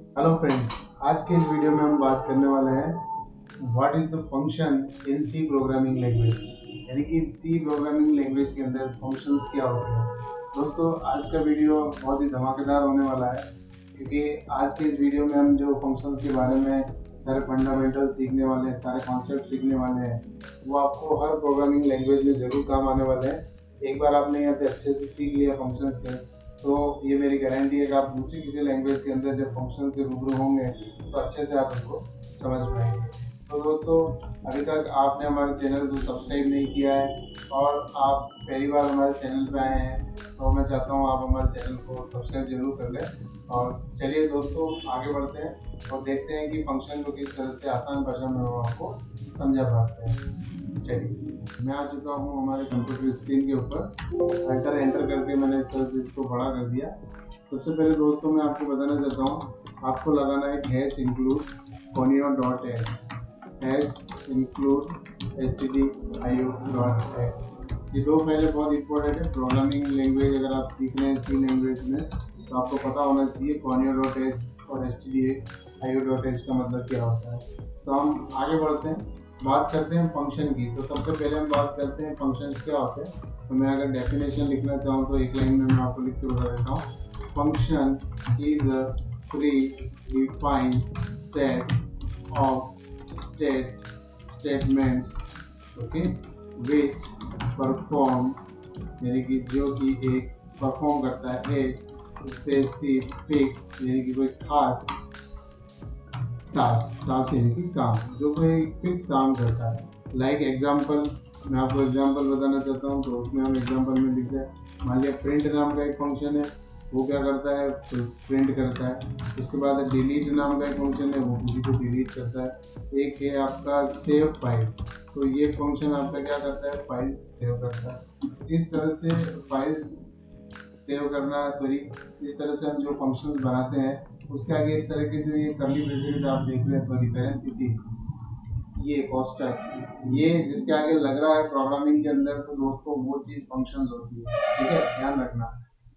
Hello friends, आज के इस वीडियो में हम बात करने वाले हैं what is the function in C programming language. यानी कि सी प्रोग्रामिंग लैंग्वेज के अंदर फंक्शंस क्या होते हैं। दोस्तों, आज का वीडियो बहुत ही धमाकेदार होने वाला है, क्योंकि आज के इस वीडियो में हम जो फंक्शंस के बारे में सारे फंडामेंटल सीखने वाले हैं, सारे कॉन्सेप्ट सीखने वाले हैं, वो आपको हर प्रोग्रामिंग लैंग्वेज में ज़रूर काम आने वाले हैं। एक बार आपने यहाँ से अच्छे से सीख लिया फंक्शंस के, तो ये मेरी गारंटी है कि आप दूसरी किसी लैंग्वेज के अंदर जब फंक्शन से रूबरू होंगे तो अच्छे से आप उनको समझ पाएंगे। तो दोस्तों, अभी तक आपने हमारे चैनल को सब्सक्राइब नहीं किया है और आप पहली बार हमारे चैनल पे आए हैं, तो मैं चाहता हूँ आप हमारे चैनल को सब्सक्राइब जरूर कर लें। और चलिए दोस्तों, आगे बढ़ते हैं और देखते हैं कि फंक्शन को किस तरह से आसान भाषा में हम आपको समझा पाते हैं। चलिए, मैं आ चुका हूँ हमारे कंप्यूटर स्क्रीन के ऊपर। एंटर करके मैंने इस तरह से इसको बड़ा कर दिया। सबसे पहले दोस्तों मैं आपको बताना चाहता हूँ, आपको लगाना है hash include conio dot H, hash include stdio dot H. ये दो फाइलें बहुत इंपॉर्टेंट है प्रोग्रामिंग लैंग्वेज। अगर आप सीख रहे हैं सी लैंग्वेज में तो आपको पता होना चाहिए conio डॉट एच और stdio डॉट एच का मतलब क्या होता है। तो हम आगे बढ़ते हैं, बात करते हैं फंक्शन की। तो सबसे पहले हम बात करते हैं फंक्शंस क्या होते हैं। तो मैं अगर डेफिनेशन लिखना चाहूँ तो एक लाइन में मैं आपको लिख के बता देता हूँ। Function is a pre defined set of statements, okay, which perform, यानी कि जो कि एक परफॉर्म करता है एक स्पेसिफिक, यानी कि कोई खास टास्क, टास्क यानी कि काम, जो कोई फिक्स काम करता है। लाइक एग्जाम्पल, मैं आपको एग्जाम्पल बताना चाहता हूँ, तो उसमें हम एग्जाम्पल में लिखते हैं, मान लिया प्रिंट नाम का एक फंक्शन है, वो क्या करता है, प्रिंट करता है। उसके बाद डिलीट नाम का एक फंक्शन है, वो किसी को डिलीट करता है। एक है आपका सेव फाइल, तो ये फंक्शन आपका क्या करता है, फाइल सेव करता है। इस तरह से फाइल्स सेव करना, सॉरी, इस तरह से हम जो फंक्शंस बनाते हैं उसके आगे इस तरह के जो ये कर्ली ब्रैकेट आप देख रहे हैं, सॉरी पैरेंथेसिस, ये कोष्ठक, ये जिसके आगे लग रहा है प्रोग्रामिंग के अंदर, तो दोस्तों वो चीज फंक्शंस होती है। ठीक है, ध्यान रखना।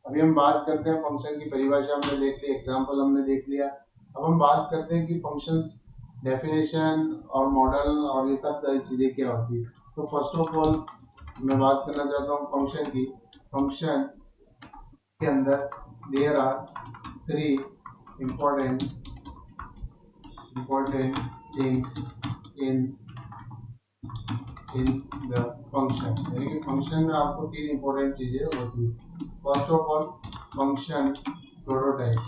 अभी हम बात करते हैं फंक्शन की परिभाषा हमने देख ली, एग्जांपल हमने देख लिया। अब हम बात करते हैं कि फंक्शन डेफिनेशन और मॉडल और ये सब सारी चीजें क्या होती है। तो फर्स्ट ऑफ ऑल मैं बात करना चाहता हूँ फंक्शन की। फंक्शन के अंदर there are three important important things in in the function, यानी कि फंक्शन में आपको तीन इंपॉर्टेंट चीजें होती है। First of all function prototype.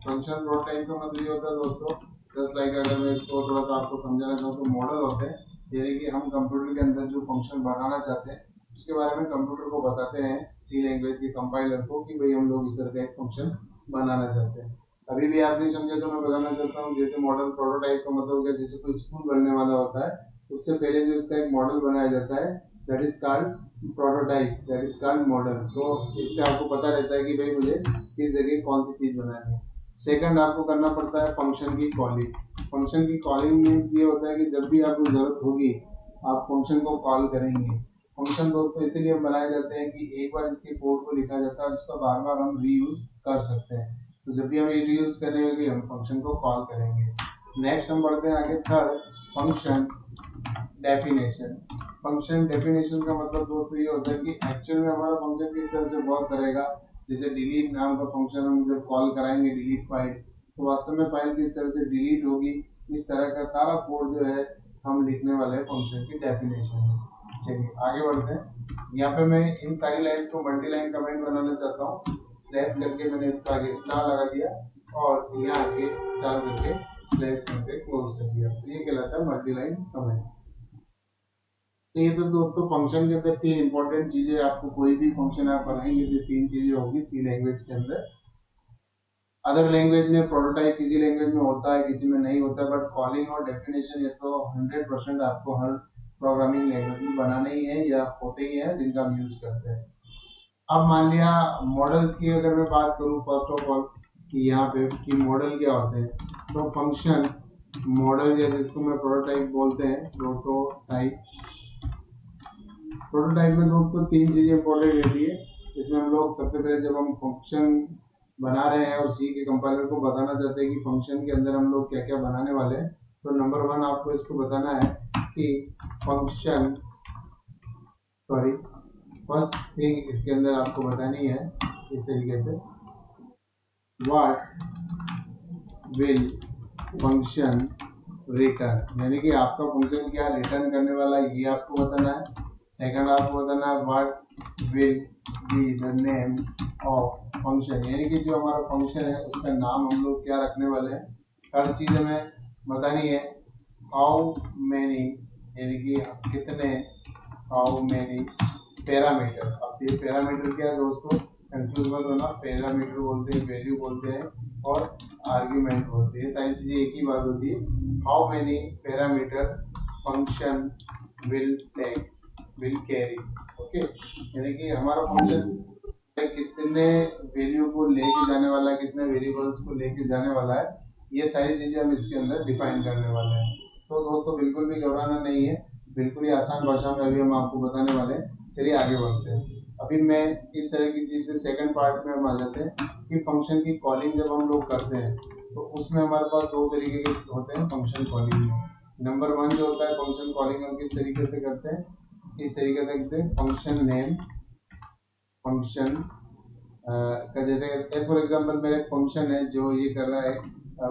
Function prototype का मतलब ये होता है दोस्तों, जस्ट लाइक अगर मैं इसको थोड़ा सा आपको समझाना चाहूँ तो मॉडल होते हैं, यानी कि हम कंप्यूटर के अंदर जो फंक्शन बनाना चाहते हैं उसके बारे में कंप्यूटर को बताते हैं, सी लैंग्वेज के कंपाइलर को, कि भाई हम लोग इस तरह का एक फंक्शन बनाना चाहते हैं। अभी भी आप नहीं समझे तो मैं बताना चाहता हूँ। जैसे मॉडल प्रोटोटाइप का मतलब हो गया, जैसे कोई स्कूल बनने वाला होता है, उससे पहले जो इसका एक मॉडल बनाया जाता है, that is called prototype, that is called model. तो इससे आपको पता रहता है कि भाई मुझे किस जगह कौन सी चीज बनानी है। सेकंड आपको करना पड़ता है फंक्शन की कॉलिंग। फंक्शन की कॉलिंग मीन्स ये होता है कि जब भी आपको जरूरत होगी आप फंक्शन को कॉल करेंगे। फंक्शन दोस्तों इसीलिए बनाए जाते हैं कि एक बार इसके कोड को लिखा जाता है और इसका बार बार हम रीयूज कर सकते हैं। तो जब भी हम ये रीयूज करेंगे हम फंक्शन को कॉल करेंगे। नेक्स्ट हम बढ़ते हैं आगे, third function definition. Function definition का मतलब दोस्तों ये होता है कि एक्चुअल में हमारा फंक्शन किस तरह से वर्क करेगा। जैसे डिलीट नाम का फंक्शन हम जब कॉल कराएंगे डिलीट फाइल, तो वास्तव में फाइल किस तरह से डिलीट होगी, इस तरह का सारा कोड जो है हम लिखने वाले हैं फंक्शन की डेफिनेशन में। चलिए आगे बढ़ते हैं। यहाँ पे मैं इन सारी लाइन को मल्टी लाइन कमेंट बनाना चाहता हूँ। स्लैश करके मैंने इसको आगे स्टार लगा दिया और यहाँ आगे स्टार करके स्लैश करके क्लोज कर दिया, तो ये कहलाता है मल्टी लाइन कमेंट। तो ये तो दोस्तों फंक्शन के अंदर तीन इंपॉर्टेंट चीजें, आपको कोई भी फंक्शन आप बनाएंगे तो तीन चीजें होगी सी लैंग्वेज के अंदर। अदर लैंग्वेज में प्रोटोटाइप किसी लैंग्वेज में होता है, किसी में नहीं होता, बट कॉलिंग और डेफिनेशन ये तो 100% आपको हर प्रोग्रामिंग लैंग्वेज में बनाने ही है या होते ही है जिनका हम यूज करते हैं। अब मान लिया मॉडल्स की अगर मैं बात करूं, फर्स्ट ऑफ ऑल कि यहाँ पे कि मॉडल क्या होते हैं। तो फंक्शन मॉडल या जिसको मैं प्रोटोटाइप बोलते हैं, प्रोटोटाइप। प्रोटोटाइप में दोस्तों तीन चीजें इंपॉर्टेंट रहती है। इसमें हम लोग सबसे पहले जब हम फंक्शन बना रहे हैं और सी के कंपाइलर को बताना चाहते हैं कि फंक्शन के अंदर हम लोग क्या क्या बनाने वाले हैं, तो नंबर 1 आपको इसको बताना है कि फंक्शन सॉरी फर्स्ट थिंग इसके अंदर आपको बतानी है इस तरीके से, व्हाट विल फंक्शन रिटर्न, यानी कि आपका फंक्शन क्या रिटर्न करने वाला है ये आपको बताना है। सेकंड आपको बताना है what will be the name of function, यानी कि जो हमारा फंक्शन है उसका नाम हम लोग क्या रखने वाले हैं। थर्ड चीज हमें बतानी है हाउ मैनी, यानी कि कितने, हाउ मैनी पैरामीटर। अब ये पैरामीटर क्या है दोस्तों, कंफ्यूज मत होना, पैरामीटर बोलते हैं, वैल्यू बोलते हैं और आर्गुमेंट बोलते हैं, सारी चीजें एक ही बात होती है। How many parameter function will take will carry, okay, यानी कि हमारा फंक्शन कितने वैल्यू को लेके जाने वाला है, कितने वेरिएबल्स को लेके जाने वाला है, ये सारी चीजें हम इसके अंदर डिफाइन करने वाले हैं। तो दोस्तों बिल्कुल भी घबराना नहीं है, बिल्कुल ही आसान भाषा में अभी हम आपको बताने वाले हैं। चलिए आगे बढ़ते हैं। अभी मैं इस तरह की चीज पे सेकंड पार्ट में हम आ जाते हैं कि फंक्शन की कॉलिंग जब हम लोग करते हैं तो उसमें हमारे पास दो तरीके के होते हैं फंक्शन कॉलिंग में। नंबर 1 जो होता है फंक्शन कॉलिंग हम किस तरीके से करते हैं, इस तरीके से करते हैं, फंक्शन नेम फंक्शन का जैसे फॉर एग्जांपल मेरा एक फंक्शन है जो ये कर रहा है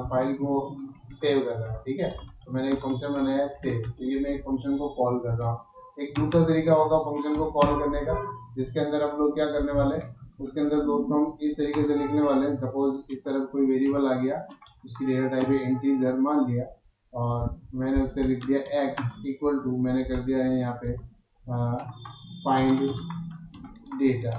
फाइल को सेव कर रहा है, ठीक है, तो मैंने एक फंक्शन बनाया है सेव, तो ये मैं एक फंक्शन को कॉल कर रहा हूँ। एक दूसरा तरीका होगा फंक्शन को कॉल करने का जिसके अंदर हम लोग क्या करने वाले हैं, उसके अंदर दोस्तों हम इस तरीके से लिखने वाले हैं, सपोज इस तरफ कोई वेरिएबल आ गया, उसकी डेटा टाइप है इंटीजर मान लिया और मैंने उससे लिख दिया x इक्वल टू, मैंने कर दिया है यहाँ पे फाइंड डेटा।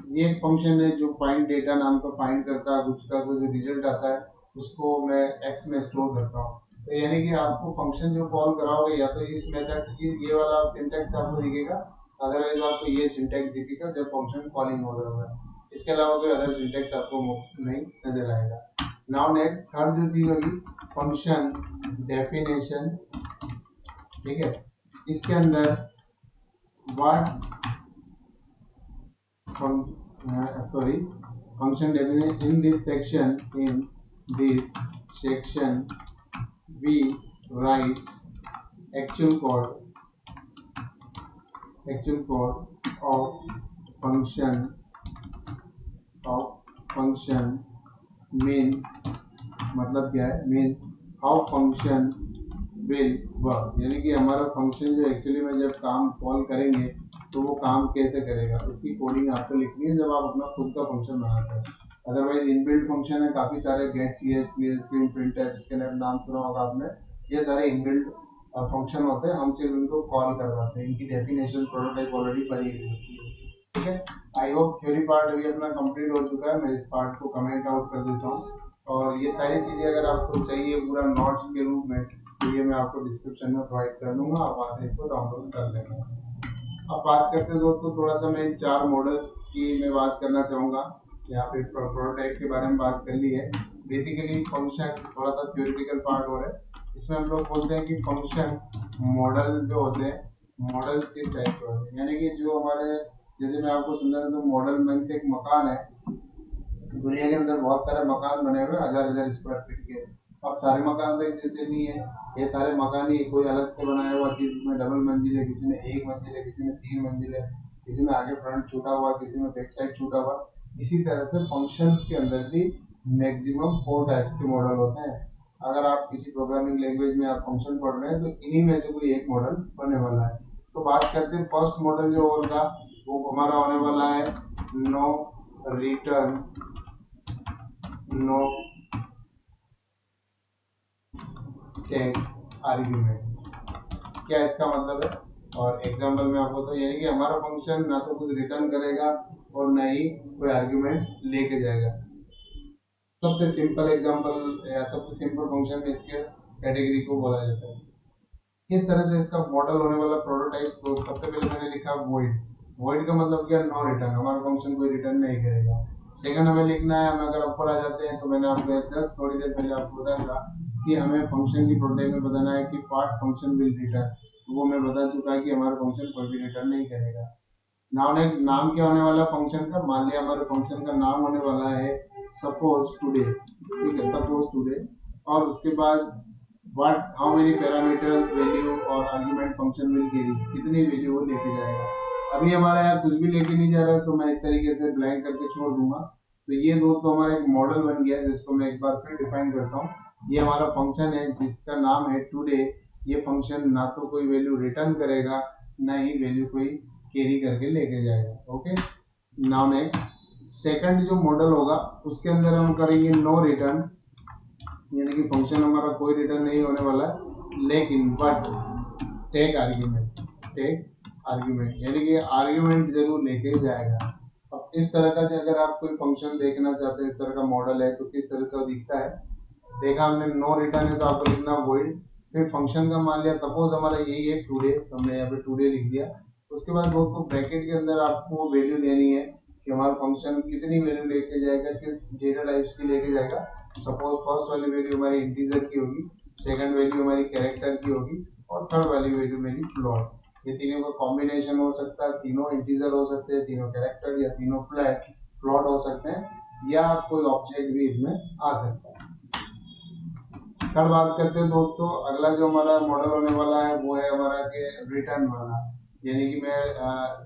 ये एक फंक्शन है जो फाइंड डेटा नाम का फाइंड करता है, उसका जो रिजल्ट आता है उसको मैं x में स्टोर करता हूँ। तो यानी कि आपको फंक्शन जो कॉल कराओगे या तो इस मेथड ये वाला सिंटैक्स आपको दिखेगा, अदरवाइज आपको ये सिंटैक्स दिखेगा जब फंक्शन कॉलिंग हो रहा है, इसके अलावा कोई अदर सिंटैक्स आपको नहीं नजर आएगा। नाउ नेक्स्ट थर्ड जो चीज होगी फंक्शन डेफिनेशन, ठीक है, इसके अंदर what function definition in this section we write actual code of function means, मतलब क्या है, means how function will work, यानी कि हमारा फंक्शन जो एक्चुअली में जब काम कॉल करेंगे तो वो काम कैसे करेगा, इसकी कोडिंग आपको लिखनी है जब आप अपना खुद का फंक्शन बनाते हैं। अदरवाइज इनबिल्ट फंक्शन है काफी सारे, गेट सीएच, क्लियर स्क्रीन, प्रिंटफ, इसके नाम सुना होगा आपने, ये सारे इनबिल्ट फंक्शन होते हैं, हम सिर्फ इनको कॉल करवाते हैं, इनकी डेफिनेशन प्रोटोटाइप ऑलरेडी बनी हुई होती है, ठीक है। आई होप थ्योरी पार्ट अभी अपना कंप्लीट हो चुका है, मैं इस पार्ट को कमेंट आउट कर देता हूँ और ये सारी चीजें अगर आपको चाहिए पूरा नोट्स के रूप में तो ये मैं आपको डिस्क्रिप्शन में प्रोवाइड कर दूंगा, आप आके इसको डाउनलोड कर लेना। अब बात करते हैं दोस्तों, थोड़ा सा मैं इन 4 मॉडल्स की मैं बात करना चाहूंगा। यहाँ पे प्रोटोटाइप के बारे में बात कर ली है, बेसिकली फंक्शन थोड़ा सा थ्योरेटिकल पार्ट हो रहा है, इसमें हम लोग बोलते हैं कि फंक्शन मॉडल जो होते हैं, मॉडल्स किस टाइप के होते हैं, यानी कि जो हमारे, जैसे मैं आपको समझा दूं, मॉडल मींस एक मकान है, दुनिया के अंदर बहुत सारे मकान बने हुए, हजार हजार स्क्वायर फीट के। अब सारे मकान तो एक जैसे नहीं है, ये सारे मकान ही कोई अलग से बनाया हुआ, किसी में डबल मंजिल है, किसी में एक मंजिल है, किसी में 3 मंजिल है, किसी में आगे फ्रंट छूटा हुआ, किसी में बैक साइड छूटा हुआ। इसी तरह से फंक्शन के अंदर भी मैक्सिमम 4 टाइप के मॉडल होते हैं। अगर आप किसी प्रोग्रामिंग लैंग्वेज में आप फंक्शन पढ़ रहे हैं तो इन्हीं में से कोई एक मॉडल बनने वाला है। तो बात करते हैं फर्स्ट मॉडल जो होगा वो हमारा होने वाला है no return no take argument. क्या इसका मतलब है, और एग्जांपल में आपको तो, यानी कि हमारा फंक्शन ना तो कुछ रिटर्न करेगा और ना ही कोई आर्ग्यूमेंट लेके जाएगा। सबसे सिंपल एग्जांपल या सबसे सिंपल फंक्शन में इसके कैटेगरी को बोला जाता है। किस तरह से इसका मॉडल होने वाला प्रोटोटाइप, तो सबसे पहले मैंने लिखा वॉइड। वॉइड का मतलब क्या, नो रिटर्न, हमारा फंक्शन कोई रिटर्न नहीं करेगा। सेकंड हमें लिखना है, हम अगर ऊपर आ जाते हैं तो मैंने आपको जस्ट थोड़ी देर पहले आपको बताया था कि हमें फंक्शन की प्रोटोटाइप में बताना है कि पार्ट फंक्शन विल रिटर्न, तो वो मैं बता चुका है कि हमारा फंक्शन कोई भी रिटर्न नहीं करेगा। नाउ नेक्स्ट नाम क्या होने वाला फंक्शन का, मान लिया हमारे फंक्शन का नाम होने वाला है सपोज टुडे, ठीक है, सपोज टुडे, और उसके बाद what how many parameter value और आर्गुमेंट फंक्शन विल कैरी, कितनी वैल्यू वो लेके जाएगा। अभी हमारा यार कुछ भी लेके नहीं जा रहा है, तो मैं एक तरीके से ब्लैंक करके छोड़ दूंगा। तो ये दोस्तों हमारा एक मॉडल बन गया, जिसको मैं एक बार फिर डिफाइन करता हूँ। ये हमारा फंक्शन है जिसका नाम है टुडे। ये फंक्शन ना तो कोई वैल्यू रिटर्न करेगा, ना ही वैल्यू कोई कैरी करके लेके जाएगा। ओके, नाउ नेक्स्ट सेकंड जो मॉडल होगा उसके अंदर हम करेंगे नो रिटर्न, यानी कि फंक्शन हमारा कोई रिटर्न नहीं होने वाला है, लेकिन बट टेक आर्ग्यूमेंट यानी कि आर्ग्यूमेंट जरूर लेके जाएगा। अब इस तरह का अगर आप कोई फंक्शन देखना चाहते हैं, इस तरह का मॉडल है, तो किस तरह का दिखता है, देखा हमने नो रिटर्न है तो आपको लिखना वॉइड, फिर फंक्शन का मान लिया, सपोज हमारा यही है टुडे, तो हमने यहाँ पे टुडे लिख दिया। उसके बाद दोस्तों ब्रैकेट के अंदर आपको वैल्यू देनी है कि हमारा फंक्शन कितनी वैल्यू लेके जाएगा, किस डेटा टाइप्स की लेके जाएगा। सपोज फर्स्ट वाली वैल्यू हमारी इंटीजर की होगी, सेकंड वैल्यू हमारी कैरेक्टर की होगी, और थर्ड वाली वैल्यू मेरी फ्लोट। ये तीनों का कॉम्बिनेशन हो सकता है, तीनों इंटीजर हो सकते हैं, तीनों कैरेक्टर या तीनों फ्लोट हो सकते हैं, या कोई ऑब्जेक्ट भी इसमें आ सकता है। थर्ड बात करते हैं दोस्तों, अगला जो हमारा मॉडल होने वाला है वो है हमारा के रिटर्न वाला, यानी कि मैं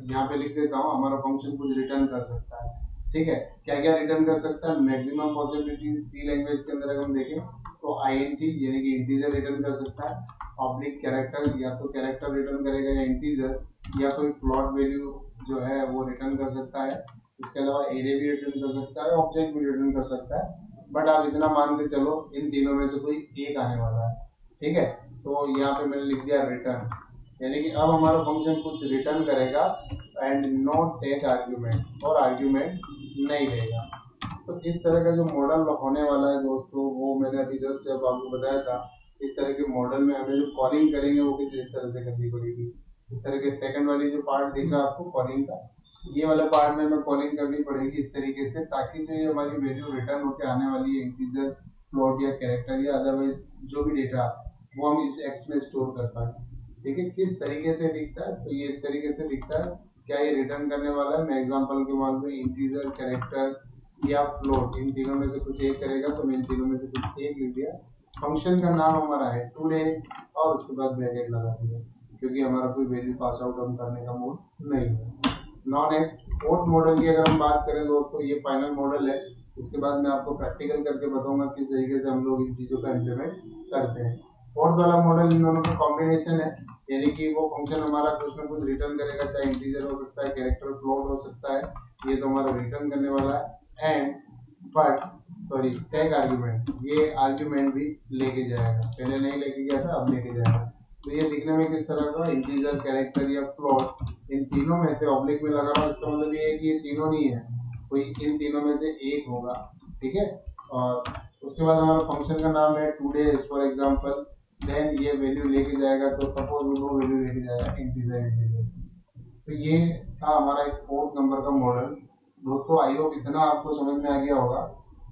यहाँ पे लिख देता हूँ हमारा फंक्शन कुछ रिटर्न कर सकता है। ठीक है, क्या क्या रिटर्न कर सकता है, मैक्सिमम पॉसिबिलिटी सी लैंग्वेज के अंदर अगर हम देखें तो आईएनटी यानी कि इंटीजर रिटर्न कर सकता है, ऑब्लिक कैरेक्टर या तो कैरेक्टर रिटर्न करेगा या इंटीजर, या कोई फ्लोट वैल्यू जो है वो रिटर्न कर सकता है। इसके अलावा एरे भी रिटर्न कर सकता है, ऑब्जेक्ट भी रिटर्न कर सकता है, बट आप इतना मान के चलो इन तीनों में से कोई एक आने वाला है। ठीक है, तो यहाँ पे मैंने लिख दिया रिटर्न, यानी कि अब हमारा फंक्शन कुछ रिटर्न करेगा एंड नॉट टेक आर्ग्यूमेंट, और आर्ग्यूमेंट नहीं लेगा। तो इस तरह का जो मॉडल होने वाला है दोस्तों, वो मैंने अभी जस्ट जब आपको बताया था, इस तरह के मॉडल में हमें जो कॉलिंग करेंगे वो कुछ इस तरह से करनी पड़ेगी। इस तरह के सेकंड वाली जो पार्ट दिख रहा है आपको कॉलिंग का, ये वाला पार्ट में हमें कॉलिंग करनी पड़ेगी इस तरीके से, ताकि जो ये हमारी वैल्यू रिटर्न होकर आने वाली है इंटीजर, फ्लोट या कैरेक्टर या अदरवाइज जो भी डेटा, वो हम इस एक्स में स्टोर कर पाए। ठीक है, किस तरीके से दिखता है, तो ये इस तरीके से दिखता है। क्या ये रिटर्न करने वाला है, मैं एग्जांपल के मान लो इंटीजर, कैरेक्टर या फ्लोट, इन तीनों में से कुछ एक करेगा, तो मैं इन तीनों में से कुछ एक लिख दिया। फंक्शन का नाम हमारा है टुडे, और उसके बाद ब्रैकेट लगा दिया, क्योंकि हमारा कोई वैल्यू पास आउट हम करने का मूड नहीं है। नाउ नेक्स्ट फोर्थ मॉडल की अगर हम बात करें दोस्तों, ये फाइनल मॉडल है। इसके बाद मैं आपको प्रैक्टिकल करके बताऊंगा किस तरीके से हम लोग इन चीजों का इम्प्लीमेंट करते हैं। फोर्थ वाला मॉडल इन दोनों का कॉम्बिनेशन है, यानी कि वो फंक्शन हमारा कुछ ना कुछ रिटर्न करेगा, चाहे इंटीजर हो सकता है, कैरेक्टर, फ्लोट हो सकता है, ये तो हमारा रिटर्न करने वाला है। And but sorry take argument, ये आर्ग्यूमेंट भी लेके जाएगा, पहले नहीं लेके गया था, अब लेके जाएगा। तो ये दिखने में किस तरह का, इंटीजर, कैरेक्टर या फ्लोट, इन तीनों में से ऑब्लिक में लगा रहा हूं, इसका मतलब ये है कि ये तीनों नहीं है, कोई इन तीनों में से एक होगा। ठीक है, और उसके बाद हमारा फंक्शन का नाम है टुडे फॉर एग्जांपल, देन ये वैल्यू लेके जाएगा, तो सपोज वो वैल्यू लेके जाएगा इंटीजर। तो ये था हमारा एक फोर्थ नंबर का मॉडल। दोस्तों आई होप इतना आपको समझ में आ गया होगा।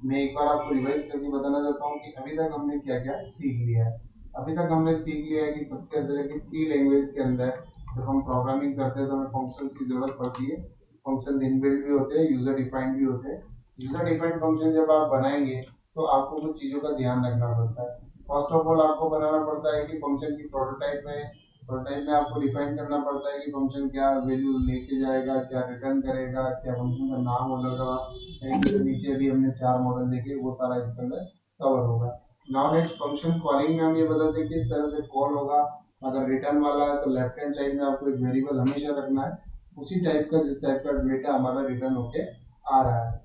मैं एक बार आपको रिवाइज करके बताना चाहता हूँ कि अभी तक हमने क्या क्या सीख लिया है। अभी तक हमने सीख लिया है कि सबसे तरह की सी लैंग्वेज के अंदर जब हम प्रोग्रामिंग करते हैं तो हमें फंक्शंस की जरूरत पड़ती है। फंक्शन इनबिल्ट भी होते हैं, यूजर डिफाइंड भी होते हैं। यूजर डिफाइंड फंक्शन जब आप बनाएंगे तो आपको कुछ चीजों का ध्यान रखना पड़ता है। फर्स्ट ऑफ ऑल आपको बनाना पड़ता है कि फंक्शन की प्रोटोटाइप में आपको डिफाइन करना पड़ता है कि फंक्शन क्या वैल्यू लेके जाएगा, क्या रिटर्न करेगा, क्या फंक्शन का नाम होगा, जो नीचे भी हमने 4 मॉडल देखे वो सारा इसके अंदर कवर होगा। नाउ नेक्स्ट फंक्शन कॉलिंग में हम ये बताते हैं किस तरह से कॉल होगा। अगर रिटर्न वाला है तो लेफ्ट हैंड साइड में आपको एक वेरिएबल हमेशा रखना है, उसी टाइप का जिस टाइप का डेटा हमारा रिटर्न होके आ रहा है।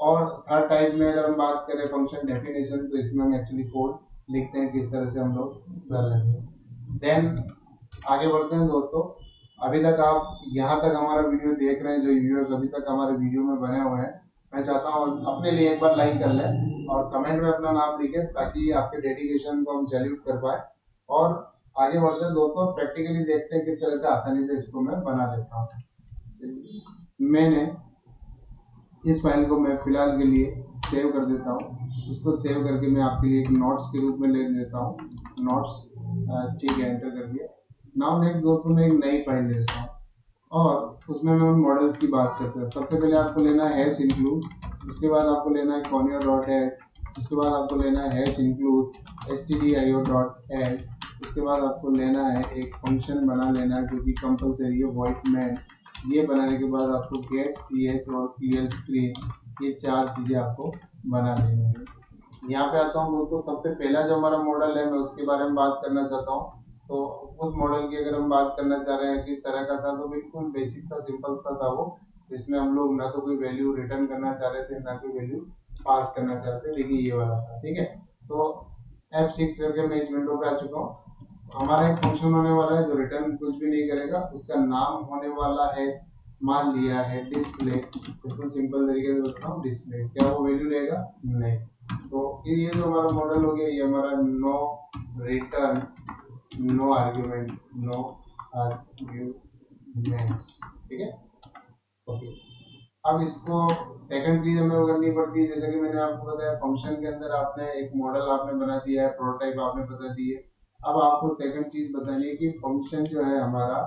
और थर्ड टाइप में अगर हम बात करें फंक्शन डेफिनेशन, तो इसमें हम एक्चुअली कोड लिखते हैं किस तरह से हम लोग कर रहे हैं। देन आगे बढ़ते हैं दोस्तों। अभी तक आप यहाँ तक हमारा वीडियो देख रहे हैं, जो व्यूअर्स अभी तक हमारे वीडियो में बने हुए हैं, मैं चाहता हूँ अपने लिए एक बार लाइक कर लें और कमेंट में अपना नाम लिखें, ताकि आपके डेडिकेशन को हम सैल्यूट कर पाए। और आगे बढ़ते हैं दोस्तों, प्रैक्टिकली देखते हैं किस तरह से आसानी से इसको मैं बना लेता हूँ। मैंने इस फाइल को मैं फिलहाल के लिए सेव कर देता हूँ। इसको सेव करके मैं आपके लिए एक नोट्स के रूप में ले देता हूँ, नोट्स। ठीक है, एंटर कर दिया। नाउ नेक्स्ट दोस्तों मैं एक नई फाइल लेता हूँ और उसमें मैं उन मॉडल्स की बात करता हूँ। सबसे पहले आपको लेना है हैश इंक्लूड उसके बाद आपको लेना है conio डॉट हैश, उसके बाद आपको लेना है hash include stdio dot hash, उसके बाद आपको लेना है एक फंक्शन बना लेना है जो कि कंपलसरी है void main। ये बनाने के बाद आपको गेट ch और क्लियर स्क्रीन, ये चार चीजें आपको बना लेनी है। यहाँ पे आता हूँ दोस्तों, सबसे पहला जो हमारा मॉडल है मैं उसके बारे में बात करना चाहता हूँ। तो उस मॉडल की अगर हम बात करना चाह रहे हैं किस तरह का था, तो बिल्कुल बेसिक सा सिंपल सा था वो, जिसमें हम लोग ना तो कोई वैल्यू रिटर्न करना चाह रहे थे ना कोई वैल्यू पास करना चाह रहे थे। देखिए ये वाला था, ठीक है। तो F6 करके मैं इस विंडो पे आ चुका हूँ। हमारा एक फंक्शन होने वाला है जो रिटर्न कुछ भी नहीं करेगा, उसका नाम होने वाला है, मान लिया है डिस्प्ले। बिल्कुल सिंपल तरीके से बता रहा हूँ, डिस्प्ले। क्या वो वैल्यू लेगा? नहीं। तो ये जो हमारा मॉडल हो गया, ये हमारा no return no argument, no arguments, ठीक है। ओके, अब इसको सेकंड चीज हमें वो करनी पड़ती है, जैसे कि मैंने आपको बताया फंक्शन के अंदर आपने एक मॉडल आपने बना दिया है, प्रोटोटाइप आपने बता दी है। अब आपको सेकंड चीज बतानी है कि फंक्शन जो है हमारा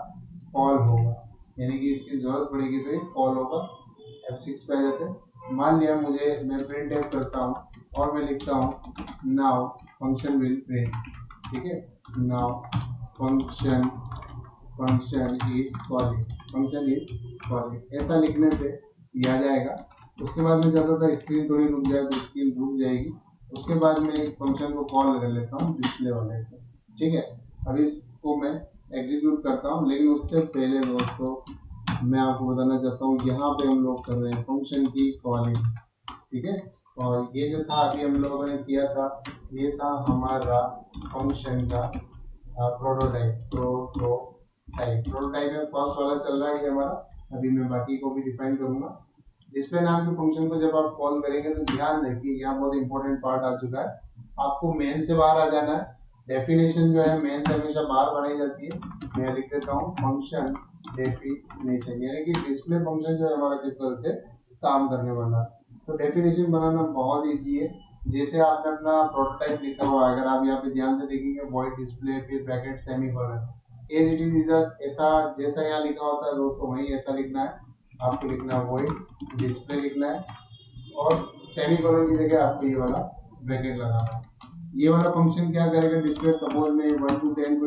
कॉल होगा, यानी कि इसकी जरूरत पड़ेगी तो ये कॉल होगा। F6 पे आ जाते हैं। मान लिया मैं प्रिंट एफ करता हूँ और मैं लिखता हूँ नाउ फंक्शन विल प्रिंट, ठीक है। नाउ फंक्शन इज कॉलिंग, ऐसा लिखने से ये आ जाएगा। उसके बाद में चाहता था स्क्रीन थोड़ी रुक जाए, तो स्क्रीन रुक जाएगी। उसके बाद मैं एक फंक्शन को कॉल कर लेता हूँ डिस्प्ले वाले को, ठीक है। अब इसको मैं एग्जीक्यूट करता हूँ, लेकिन उससे पहले दोस्तों मैं आपको बताना चाहता हूँ, यहाँ पे हम लोग कर रहे हैं फंक्शन की कॉलिंग, ठीक है। और ये जो था अभी हम लोगों ने किया था, ये था हमारा फंक्शन का प्रोटोटाइप में फर्स्ट वाला चल रहा है ये हमारा। अभी मैं बाकी को भी डिफाइन करूंगा। डिस्प्ले नाम के फंक्शन को जब आप कॉल करेंगे तो ध्यान रखिए, यहाँ बहुत इंपॉर्टेंट पार्ट आ चुका है। आपको मेन से बाहर आ जाना है। डेफिनेशन जो है मेन से हमेशा बाहर बनाई जाती है। मैं लिख देता हूँ फंक्शन डेफिनेशन, यानी कि डिस्प्ले फंक्शन जो है हमारा किस तरह से काम करने वाला है। तो डेफिनेशन बनाना बहुत इजी है। जैसे आपने अपना प्रोटोटाइप लिखा हुआ है, अगर आप यहाँ पे ध्यान से देखेंगे वॉइड डिस्प्ले फिर bracket semicolon, as it is ऐसा जैसा यहाँ लिखा होता है दोस्तों वही ऐसा लिखना है। आपको लिखना है वॉइड डिस्प्ले लिखना है, और सेमीकोलन की जगह आपको ये वाला ब्रैकेट लगाना है। ये वाला फंक्शन क्या करेगा, डिस्प्ले सपोज मैं 1 to 10 को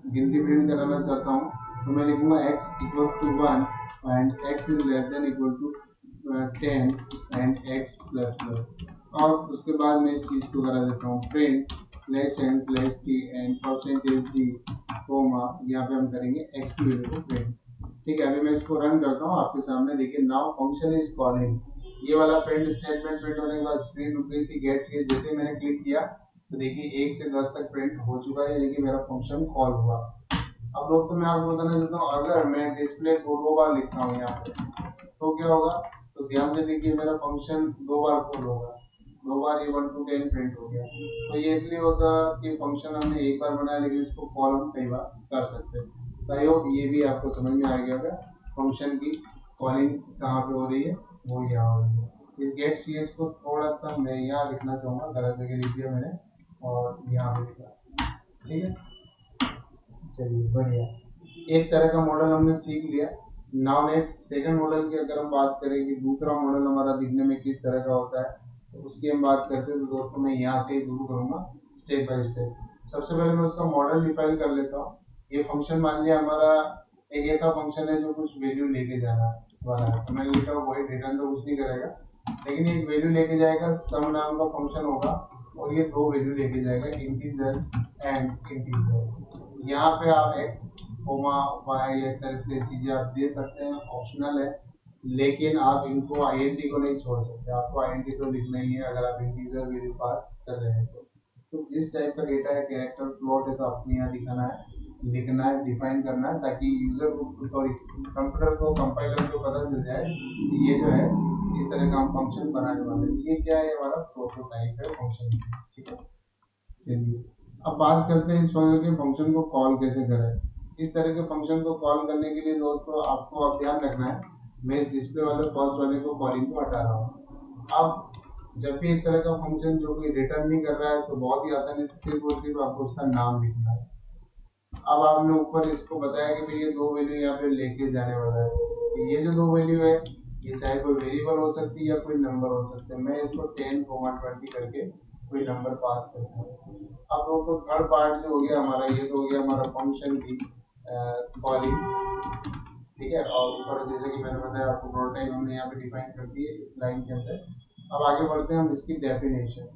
गिनती प्रिंट कराना चाहता हूँ, तो मैं लिखूंगा x equals to 1 and x is less than equal to 10 and x plus plus. और उसके बाद मैं इस चीज को करा देता हूँ print /n/t and %d coma, यहाँ पे हम करेंगे x की वैल्यू को प्रिंट, ठीक है। अभी मैं इसको रन करता हूँ आपके सामने, देखिए नाउ फंक्शन इज कॉलिंग। ये वाला प्रिंट स्टेटमेंट प्रिंट होने के बाद स्क्रीन रुक गई थी गेट से, जैसे मैंने क्लिक किया तो देखिए 1 से 10 तक प्रिंट हो चुका है, यानी कि मेरा फंक्शन कॉल हुआ। अब दोस्तों मैं आपको बताना चाहता हूँ, अगर मैं डिस्प्ले को 2 बार लिखता हूँ यहाँ पे तो क्या होगा, तो ध्यान से देखिए मेरा फंक्शन 2 बार कॉल होगा, 2 बार ये 1 to 10 प्रिंट हो गया। तो ये इसलिए होगा कि फंक्शन हमने एक बार बनाया, लेकिन इसको कॉल हम कई बार कर सकते हैं। तो आई होप ये भी आपको समझ में आ गया होगा फंक्शन की कॉलिंग कहाँ पे हो रही है, वो यहाँ हो रही है। इस गेट ch को थोड़ा सा मैं यहाँ लिखना चाहूंगा, गलत जगह लिख दिया मैंने, और यहाँ पे लिखना चाहिए, ठीक है। चलिए बढ़िया, एक तरह का मॉडल हमने सीख लिया। नाउ नेक्स्ट सेकंड मॉडल की अगर हम बात करें कि दूसरा मॉडल हमारा दिखने में किस तरह का होता है, तो उसकी हम बात करते हैं। तो दोस्तों मैं यहाँ से शुरू करूंगा स्टेप बाय स्टेप। सबसे पहले मैं उसका मॉडल डिफाइन कर लेता हूँ। ये फंक्शन मान लिया हमारा एक ऐसा फंक्शन है जो कुछ वैल्यू लेके जाना वाला है, तो मैंने लिखा वही रिटर्न तो कुछ नहीं करेगा, लेकिन एक वैल्यू लेके जाएगा, सम नाम का फंक्शन होगा, और ये 2 वैल्यू लेके जाएगा, इंटीजर एंड इंटीजर। यहाँ पे आप x y ये सारी चीजें आप दे सकते हैं, ऑप्शनल है, लेकिन आप इनको आईएनटी को नहीं छोड़ सकते, आपको आईएनटी तो लिखना ही है अगर आप इंटीजर वैल्यू पास कर रहे हैं तो जिस टाइप का डेटा है कैरेक्टर फ्लोट है तो आपको यहाँ दिखाना है, लिखना है, डिफाइन करना है, ताकि यूजर को सॉरी कंप्यूटर को कंपाइलर को पता चल जाए कि ये जो है इस तरह का हम फंक्शन बनाने वाले हैं। ये क्या है, हमारा प्रोटोटाइप है फंक्शन, ठीक है। चलिए अब बात करते हैं इस फंक्शन को कॉल कैसे करें। इस तरह के फंक्शन को कॉल करने के लिए दोस्तों आपको अब ध्यान रखना है, मैं इस डिस्प्ले वाले फर्स्ट वाले को कॉलिंग को हटा रहा हूँ। अब जब भी इस तरह का फंक्शन जो कोई रिटर्न नहीं कर रहा है तो बहुत ही आसानी से सिर्फ और सिर्फ आपको उसका नाम लिखना है। अब आपने ऊपर इसको बताया कि भाई ये 2 वैल्यू यहाँ पे लेके जाने वाला है, तो ये जो 2 वैल्यू है ये चाहे कोई वेरिएबल हो सकती है या कोई नंबर हो सकता है। मैं इसको 10, 20 करके कोई नंबर पास करता हूँ। अब दोस्तों थर्ड पार्ट जो हो गया हमारा, ये तो हो गया हमारा फंक्शन की कॉलिंग, ठीक है। और ऊपर जैसे कि मैंने बताया आपको प्रोटोटाइप हमने यहाँ पे डिफाइन कर दी है इस लाइन के अंदर। अब आगे बढ़ते हैं हम इसकी डेफिनेशन।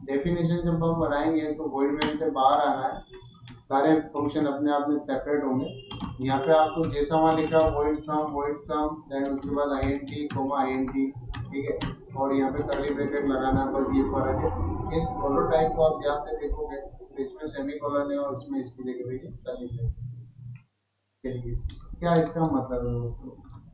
डेफिनेशन जब हम बनाएंगे तो वॉइड मेन से बाहर आना है, सारे फंक्शन अपने आप में सेपरेट होंगे। यहाँ पे आपको जैसा वहाँ लिखा वॉइड सम देन उसके बाद int, ठीक है। और यहाँ पे कर्ली ब्रैकेट लगाना, बस ये फर्क है। इस प्रोटोटाइप को आप ध्यान से देखोगे तो इसमें सेमीकोलन है और इसमें इसकी जगह पे कर्ली ब्रैकेट। चलिए, क्या इसका मतलब है दोस्तों,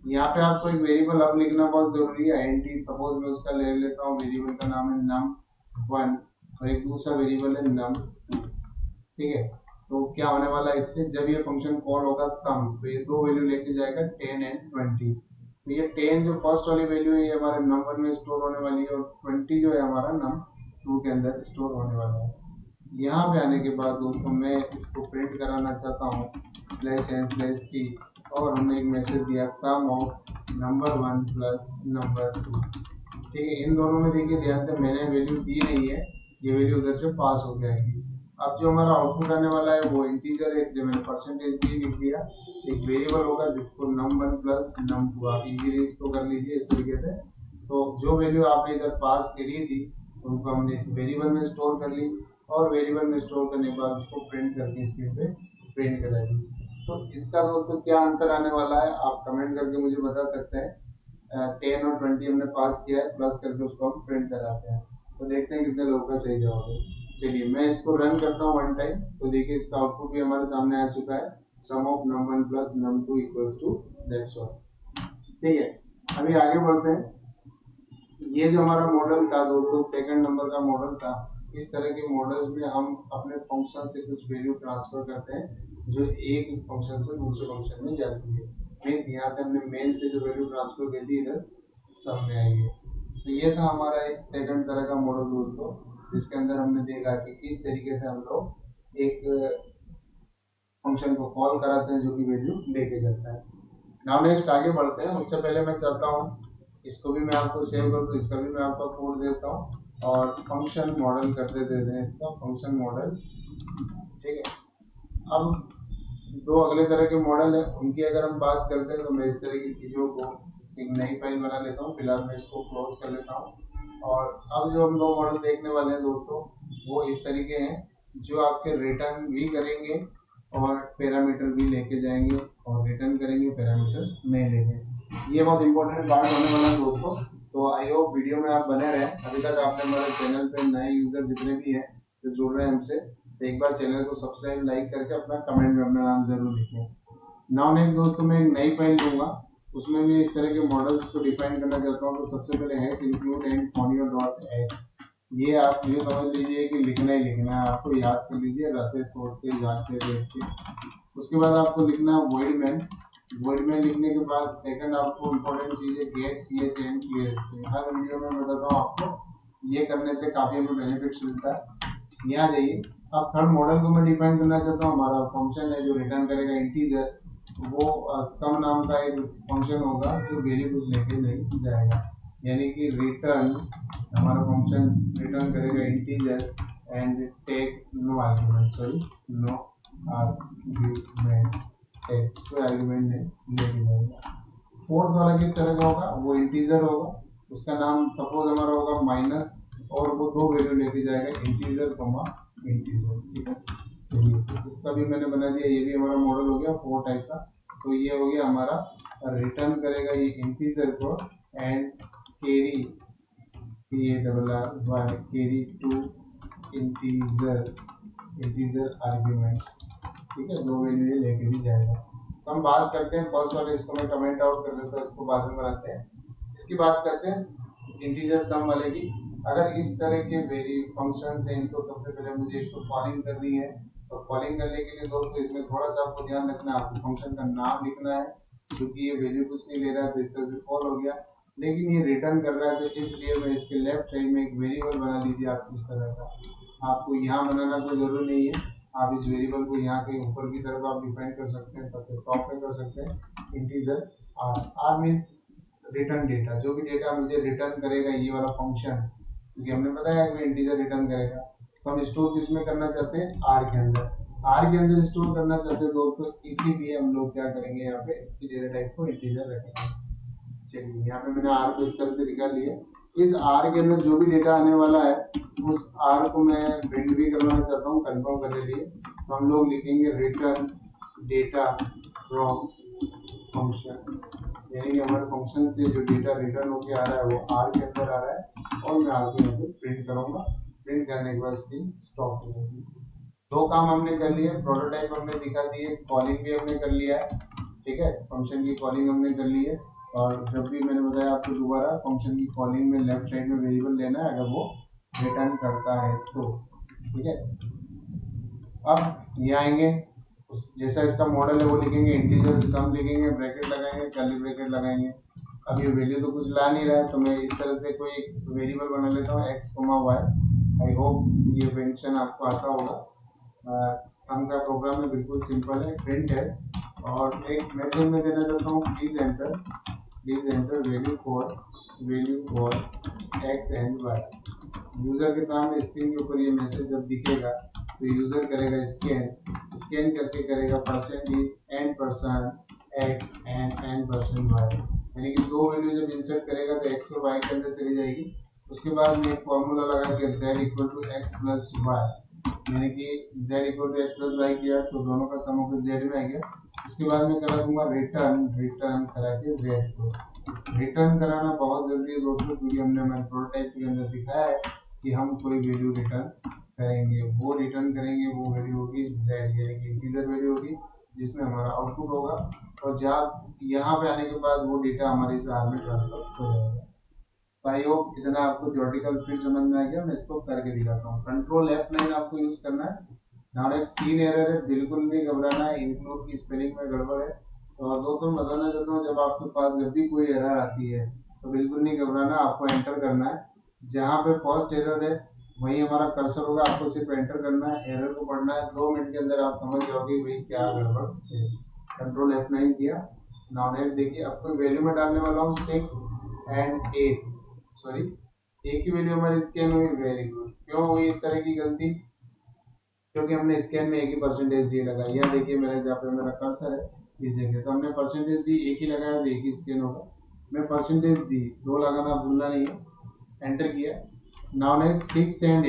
यहाँ पे आपको एक वेरिएबल अब लिखना बहुत जरूरी है। int सपोज मैं उसका ले लेता हूँ, वेरिएबल का नाम है num1 और एक दूसरा वेरिएबल है num2, ठीक है। तो क्या होने वाला है इससे, जब ये फंक्शन कॉल होगा सम, तो ये दो वैल्यू लेके जाएगा 10 एंड 20। तो ये 10 जो फर्स्ट वाली वैल्यू है ये हमारे num1 में स्टोर होने वाली है और 20 जो है हमारा num2 के अंदर स्टोर होने वाला है। यहाँ पे आने के बाद दोस्तों मैं इसको प्रिंट कराना चाहता हूँ /n/t और हमने एक मैसेज दिया सम ऑफ num1 प्लस num2, ठीक है। इन दोनों में देखिए ध्यान से मैंने वैल्यू दी नहीं है, ये वैल्यू उधर से पास हो जाएगी। अब जो हमारा आउटपुट आने वाला है वो इंटीजर है, इसलिए मैंने परसेंटेज भी लिख दिया। एक वेरिएबल होगा जिसको num1 प्लस num2, आप इजीली इसको कर लीजिए इस तरीके से। तो जो वैल्यू आपने इधर पास करी थी उनको हमने वेरिएबल में स्टोर कर ली और वेरिएबल में स्टोर करने के बाद उसको प्रिंट करके स्क्रीन पे प्रिंट करा दी। तो इसका दोस्तों क्या आंसर आने वाला है आप कमेंट करके मुझे बता सकते हैं। 10 और 20 हमने पास किया है, प्लस करके उसको हम प्रिंट कराते हैं। तो देखते हैं कितने लोगों का सही जवाब है। चलिए मैं इसको रन करता हूँ वन टाइम, तो देखिए इसका आउटपुट भी हमारे सामने आ चुका है, sum of num1 plus num2 equals to that's all, ठीक है। अभी आगे बढ़ते हैं। ये जो हमारा मॉडल था दोस्तों, सेकंड नंबर का मॉडल था। इस तरह के मॉडल्स में हम अपने फंक्शन से कुछ वैल्यू ट्रांसफर करते हैं जो एक फंक्शन से दूसरे फंक्शन में जाती है। मीन यहाँ से हमने मेन से जो वैल्यू ट्रांसफर कर दी इधर सम में आई है। तो ये था हमारा एक सेकंड तरह का मॉडल दोस्तों, जिसके अंदर हमने देखा कि किस तरीके से हम लोग एक फंक्शन को कॉल कराते हैं जो कि वैल्यू लेके जाता है। नाउ नेक्स्ट आगे बढ़ते हैं। उससे पहले मैं चाहता हूँ इसको भी मैं आपको सेव कर दूं, इसका भी मैं आपको कोड देता हूँ और फंक्शन मॉडल करते देते हैं इसका फंक्शन मॉडल, ठीक है। अब दो अगले तरह के मॉडल है, उनकी अगर हम बात करते हैं तो मैं इस तरह की चीजों को एक नई फाइल बना लेता हूँ। फिलहाल मैं इसको क्लोज कर लेता हूँ और अब जो हम दो मॉडल देखने वाले हैं दोस्तों वो इस तरीके हैं जो आपके रिटर्न भी करेंगे और पैरामीटर भी लेके जाएंगे और रिटर्न करेंगे पैरामीटर नहीं लेंगे। ये बहुत इंपॉर्टेंट पार्ट होने वाला है दोस्तों, तो आई होप वीडियो में आप बने रहें। अभी तक आपने हमारे चैनल पे नए यूजर जितने भी हैं जो जुड़ रहे हैं हमसे, तो एक बार चैनल को सब्सक्राइब लाइक करके अपना कमेंट में अपना नाम जरूर लिखें। नाउ नेक्स्ट दोस्तों मैं एक नई फाइल दूंगा, उसमें मैं इस तरह के मॉडल्स को डिफाइन करना चाहता हूँ। तो सबसे पहले हैश इंक्लूड एंड conio.h, ये आप ये समझ लीजिए कि लिखना ही लिखना है, आपको याद कर लीजिए रातें सोते जागते बैठते। उसके बाद आपको लिखना है void main। void main लिखने के बाद सेकंड आपको इंपॉर्टेंट चीज है get ch and clear string। Her video में बताता हूँ आपको, ये करने से काफी हमें बेनिफिट्स मिलता है। यहाँ जाइए। अब थर्ड मॉडल को मैं डिफाइन करना चाहता हूँ। हमारा फंक्शन है जो रिटर्न करेगा इंटीजर, वो सम नाम का एक फंक्शन होगा जो वेरिएबल्स लेके नहीं जाएगा, यानी कि रिटर्न हमारा फंक्शन रिटर्न करेगा integer and take no argument, sorry no argument, takes कोई आर्गुमेंट नहीं लेके जाएगा। फोर्थ वाला किस तरह का होगा, वो इंटीजर होगा, उसका नाम सपोज हमारा होगा माइनस और वो दो वैल्यू लेके जाएगा इंटीजर कॉमा इंटीजर, ठीक है। चलिए इसका भी मैंने बना दिया, ये भी हमारा मॉडल हो गया फोर टाइप का। तो ये हो गया हमारा रिटर्न करेगा ये इंटीजर को and carry carry two integer arguments, ठीक है। दो वैल्यू ये लेके भी जाएगा। तो हम बात करते हैं फर्स्ट वाले, इसको मैं कमेंट आउट कर देता हूँ, इसको बाद में बनाते हैं। इसकी बात करते हैं इंटीजर सम वाले की। अगर इस तरह के वेरी फंक्शन है इनको सबसे पहले मुझे एक तो कॉलिंग करनी है, तो कॉलिंग करने के लिए दोस्तों इसमें थोड़ा सा आपको ध्यान रखना है, आपको फंक्शन का नाम लिखना है क्योंकि ये वैल्यू कुछ नहीं ले रहा है तो इस तरह से कॉल हो गया, लेकिन ये रिटर्न कर रहा है तो इसलिए मैं इसके लेफ्ट साइड में एक वेरिएबल बना लीजिए आप इस तरह का। आपको यहाँ बनाना कोई जरूरी नहीं है, आप इस वेरिएबल को यहाँ के ऊपर की तरफ आप डिफाइन कर सकते हैं, सबसे टॉप पे कर सकते हैं integer R. R means return data, जो भी डेटा मुझे रिटर्न करेगा ये वाला फंक्शन, क्योंकि हमने बताया कि इंटीजर रिटर्न करेगा, तो हम स्टोर किस में करना चाहते हैं, आर के अंदर। आर के अंदर स्टोर करना चाहते हैं दोस्तों, इसीलिए हम लोग क्या करेंगे, यहाँ पे इसकी डेटा टाइप को इंटीजर रखेंगे। चलिए यहाँ पे मैंने आर को इस तरह से निकाल लिया। इस आर के अंदर जो भी डेटा आने वाला है उस आर को मैं प्रिंट भी करवाना चाहता हूँ कंफर्म करने के लिए, तो हम लोग लिखेंगे रिटर्न डेटा फ्रॉम फंक्शन, यानी कि हमारे फंक्शन से जो डेटा रिटर्न होके आ रहा है वो आर के अंदर आ रहा है और मैं आर को यहाँ पे प्रिंट करूंगा। प्रिंट करने के बाद स्क्रीन स्टॉप हो जाएगी। दो काम हमने कर लिए, प्रोटोटाइप हमने दिखा दिए, कॉलिंग भी हमने कर लिया है, ठीक है, फंक्शन की कॉलिंग हमने कर ली है। और जब भी मैंने बताया आपको दोबारा, फंक्शन की कॉलिंग में लेफ्ट साइड में वेरिएबल लेना है अगर वो रिटर्न करता है तो, ठीक है। अब ये आएंगे, जैसा इसका मॉडल है वो लिखेंगे, इंटीजर सम लिखेंगे, ब्रैकेट लगाएंगे, कर्ली ब्रैकेट लगाएंगे। अब ये वैल्यू तो कुछ ला नहीं रहा है, तो मैं इस तरह से कोई वेरिएबल बना लेता हूँ x, y। आई होप ये फंक्शन आपको आता होगा। सम का प्रोग्राम है, बिल्कुल सिंपल है, प्रिंट है, और एक मैसेज में देना चाहता हूँ, please enter value for x and y। User के नाम स्क्रीन के ऊपर ये मैसेज जब दिखेगा तो यूजर करेगा स्कैन करके करेगा percentage and percent x and percent y, यानी कि दो वैल्यू जब इंसर्ट करेगा तो x और y के अंदर चली जाएगी। उसके बाद में एक फॉर्मूला लगा के z equal to x plus Y, यानी कि z equal to x plus Y किया तो दोनों का सम होकर z में आ गया। उसके बाद में करा दूंगा रिटर्न करा के z को। रिटर्न कराना बहुत जरूरी है दोस्तों, क्योंकि हमने हमारे प्रोटोटाइप के अंदर दिखाया है कि हम कोई वैल्यू रिटर्न करेंगे, वो रिटर्न करेंगे वो वैल्यू होगी z, यानी कि इंटीजर वैल्यू होगी जिसमें हमारा आउटपुट होगा, और जब यहाँ पे आने के बाद वो डेटा हमारे इस आर में ट्रांसफर हो जाएगा। आई होप इतना आपको थ्योरेटिकल फिर समझ में आ गया। मैं इसको करके दिखाता हूँ। कंट्रोल F9 आपको यूज करना है। नारे 3 एरर है, बिल्कुल नहीं घबराना है, इंक्लूड की स्पेलिंग में गड़बड़ है। तो दोस्तों मैं बताना चाहता हूँ, जब आपके पास जब भी कोई एरर आती है तो बिल्कुल नहीं घबराना, आपको एंटर करना है। जहाँ पे फर्स्ट एरर है वही हमारा कर्सर होगा, आपको सिर्फ एंटर करना है, एरर को पढ़ना है, 2 मिनट के अंदर आप समझ जाओगे भाई क्या गड़बड़ है। कंट्रोल F9 किया। नाउ नेक्स्ट देखिए, आपको वैल्यू में डालने वाला हूँ 6 एंड 8, सॉरी एक ही वैल्यू हमारी स्कैन हुई, वेरी गुड। क्यों हुई इस तरह की गलती, क्योंकि हमने स्कैन में एक ही परसेंटेज डी लगाया। यह देखिए मेरे जहाँ पे मेरा कर्सर है इस जगह, तो हमने परसेंटेज डी एक ही लगाया तो एक ही स्कैन होगा। मैं परसेंटेज डी 2 लगाना भूलना नहीं है, एंटर किया। नाउ नेक्स्ट 6 एंड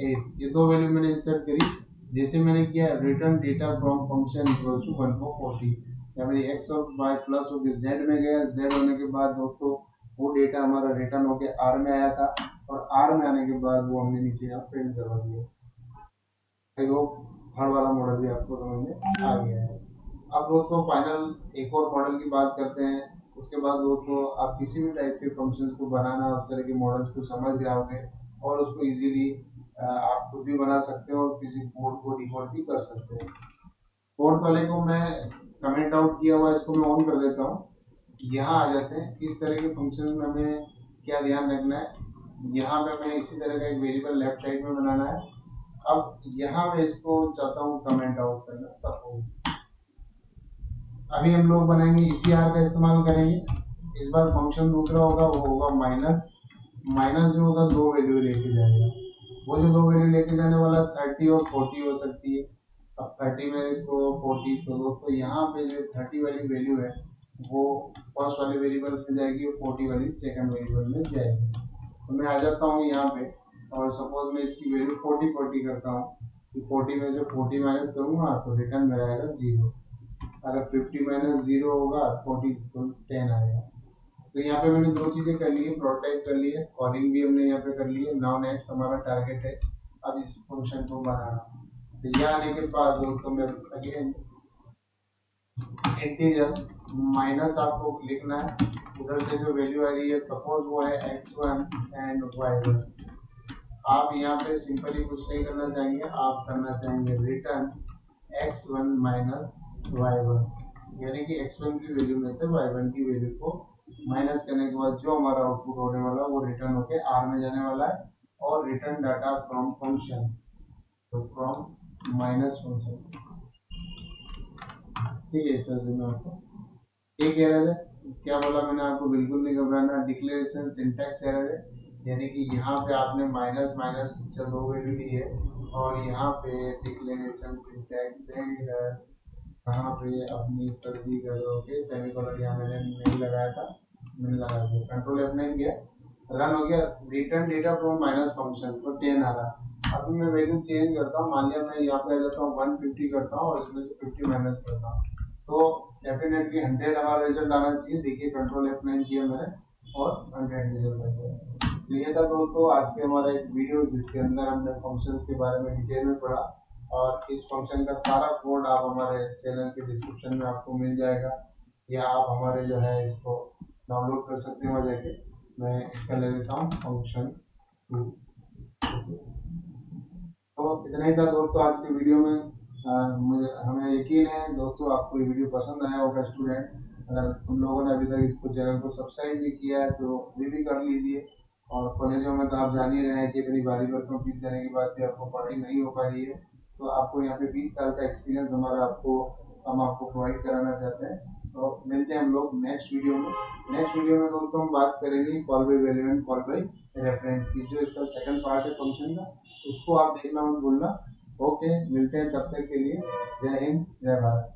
8 ये दो वैल्यू मैंने इंसर्ट करी। जैसे मैंने किया return data from function equals to 140, या मेरी x और y प्लस होकर z में गया। z होने के बाद दोस्तों वो डेटा हमारा रिटर्न होकर r में आया था, और r में आने के बाद वो हमने नीचे यहाँ प्रिंट करवा दिया। देखो थर्ड वाला मॉडल भी आपको समझ में आ गया है। अब दोस्तों फाइनल एक और मॉडल की बात करते हैं। उसके बाद दोस्तों आप किसी भी टाइप के फंक्शंस को बनाना, उस तरह के मॉडल्स को समझ जाओगे और उसको इजीली आप खुद भी बना सकते हो और किसी कोड को डिकोड भी कर सकते हो। फोर्थ वाले को मैं कमेंट आउट किया हुआ, इसको मैं ऑन कर देता हूँ। यहाँ आ जाते हैं, इस तरह के फंक्शन में हमें क्या ध्यान रखना है। यहाँ पे हमें इसी तरह का एक वेरिएबल लेफ्ट साइड में बनाना है। अब यहाँ मैं इसको चाहता हूँ कमेंट आउट करना। सपोज अभी हम लोग बनाएंगे इसी आर का इस्तेमाल करेंगे। इस बार फंक्शन दूसरा होगा, वो होगा माइनस। माइनस जो होगा दो वैल्यू लेके जाएगा। वो जो दो वैल्यू लेके जाने वाला 30 और 40 हो सकती है। अब 30 में तो 40, तो दोस्तों यहाँ पे जो 30 वाली वैल्यू है वो फर्स्ट वाले वेरिएबल्स में जाएगी और 40 वाली सेकंड वेरिएबल में जाएगी। तो मैं आ जाता हूँ यहाँ पे, और सपोज मैं इसकी वैल्यू 40 करता हूँ। 40 में से 40 माइनस करूंगा तो रिटर्न मेरा आएगा 0। अगर 50 माइनस 0 होगा 40 तो 10 आएगा। तो यहाँ पे मैंने दो चीजें कर ली है, प्रोटोटाइप कर ली है, कॉलिंग भी हमने यहाँ पे कर ली है। नाउ नेक्स्ट हमारा टारगेट है अब इस फंक्शन को बनाना। तो यहाँ आने के बाद दोस्तों मैं अगेन इंटीजर माइनस आपको लिखना है। उधर से जो वैल्यू आ रही है सपोज वो है x1 एंड y1। आप यहाँ पे सिंपली कुछ नहीं करना चाहेंगे, आप करना चाहेंगे रिटर्न x1 माइनस y1, यानी कि x1 की वैल्यू में से y1 की वैल्यू को माइनस करने के बाद जो हमारा आउटपुट होने वाला है वो रिटर्न होके r में जाने वाला है। और रिटर्न डाटा फ्रॉम फंक्शन, तो फ्रॉम माइनस फंक्शन, ठीक है। इस तरह से मैं आपको एक एरर है क्या बोला मैंने आपको, बिल्कुल नहीं घबराना। डिक्लेरेशन सिंटैक्स एरर है, यानी कि यहाँ पे आपने माइनस माइनस दो वैल्यू ली है और यहाँ पे डिक्लेरेशन सिंटैक्स एरर कहाँ पे अपनी कर दी करोगे। सेमीकोलन यहाँ मैंने नहीं लगाया था, मैंने लगा दिया। कंट्रोल F9 किया, रन हो गया। Return data from minus function तो 10 आ रहा। अभी मैं वैल्यू चेंज करता हूँ, मान लिया मैं यहाँ पे आ जाता हूँ 150 करता हूँ और इसमें से 50 माइनस करता हूँ तो डेफिनेटली 100 हमारा रिजल्ट आना चाहिए। देखिए कंट्रोल F9 किया मैंने और 100 रिजल्ट आ गया। तो ये था दोस्तों आज के हमारा एक वीडियो जिसके अंदर हमने फंक्शंस के बारे में डिटेल में पढ़ा और इस फंक्शन का सारा कोड आप हमारे चैनल के डिस्क्रिप्शन में आपको मिल जाएगा या आप हमारे जो है इसको डाउनलोड कर सकते हैं वहाँ जाके। मैं इसका ले लेता हूँ फंक्शन 2। तो इतना ही था दोस्तों आज की वीडियो में। मुझे हमें यकीन है दोस्तों आपको ये वीडियो पसंद आया होगा। स्टूडेंट अगर तुम लोगों ने अभी तक इसको चैनल को सब्सक्राइब नहीं किया है तो अभी भी कर लीजिए। और कॉलेजों में तो आप जान ही रहे हैं कि इतनी भारी भरकम फीस देने के बाद भी आपको पढ़ाई नहीं हो पा रही है। तो आपको यहाँ पे 20 साल का एक्सपीरियंस हम आपको प्रोवाइड कराना चाहते हैं। तो मिलते हैं हम लोग नेक्स्ट वीडियो में। नेक्स्ट वीडियो में दोस्तों हम बात करेंगे call by value and call by reference की, जो इसका सेकंड पार्ट है फंक्शन का, उसको आप देखना मत भूलना। ओके, मिलते हैं तब तक के लिए। जय हिंद, जय भारत।